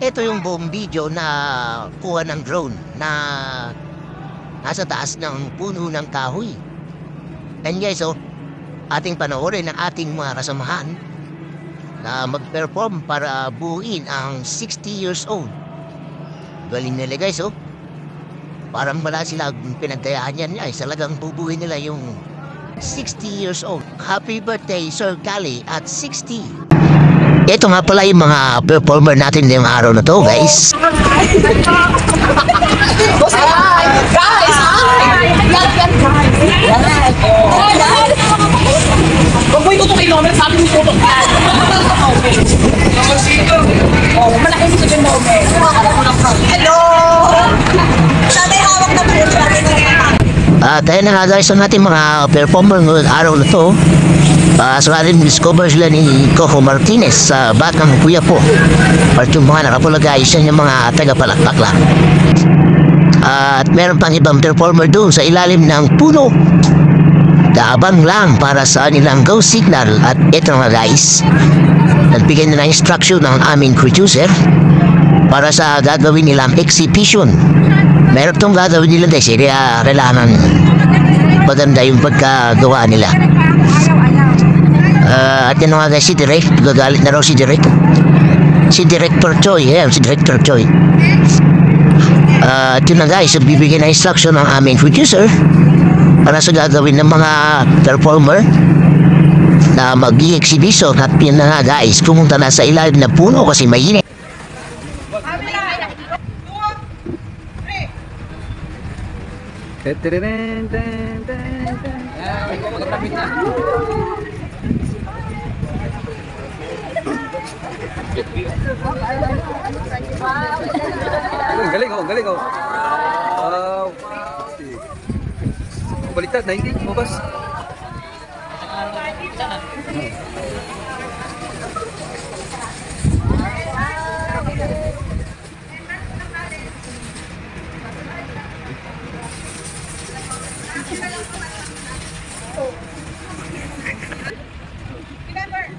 Ito yung buong video na kuha ng drone na nasa taas ng puno ng kahoy. And guys, ating panoorin ang ating mga kasamahan na mag-perform para buuin ang 60 years old. Galing nila guys, parang wala sila pinagdayaan yan guys. Talagang bubuhin nila yung 60 years old. Happy birthday, Sir Cali, at 60. Ito nga pala yung mga performer natin ngayong araw na to, guys. Guys! Huwag mo itutok kay Nomer, sabi mo itutok ka. Malaki si Kuya Nomer. Hello! Sabi hawak na po yung Dahil na nga guys, ang ating mga performer ngayong araw na to, so atin discover sila ni Coco Martinez sa Batang Kuya po. At yung mga nakapula guys, yan yung mga taga-palakpak lang. At meron pang ibang performer doon sa ilalim ng puno. Kaabang lang para sa nilang go signal. At ito nga guys, nagbigay na ng instruction ng aming producer para sa gagawin nilang exhibition. Meron itong gagawin nila guys, kailangan maganda yung pagkagawa nila. At yun nga guys, si Direk, gagalit na raw si Direk. Si Director Choi, si Director Choi. At yun na guys, bibigyan na instruction ng aming producer para sa gagawin ng mga performer na mag-i-exhibition. At yun na nga guys, pumunta na sa ilalim na puno kasi mainit. Galing. Baliktad, 90, bukas.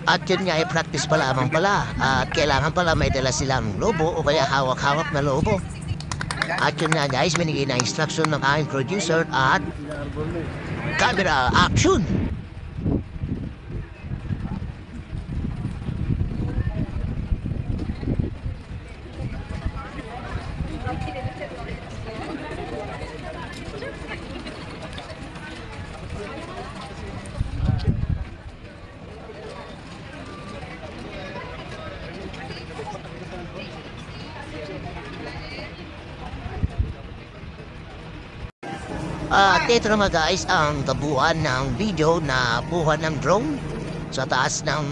At yun nga, practice pa lamang pala. At kailangan pala may dala silang lobo o kaya hawak-hawak na lobo. At yun nga guys, binigay na instruction ng aming producer at camera action. At ito naman guys ang kabuuan ng video na buha ng drone sa taas ng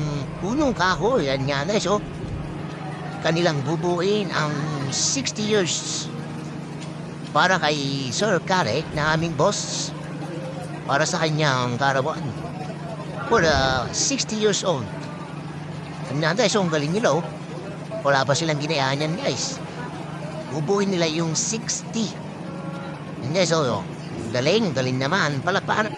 punong kahoy. Yan nga guys, kanilang bubuin ang 60 years para kay Sir Karek na aming boss, para sa kanyang karawan for 60 years old. Yan nga guys, ang galing nila, wala pa silang ginayaan yan guys. Bubuin nila yung 60. Yan guys, galing naman. Palakpakan.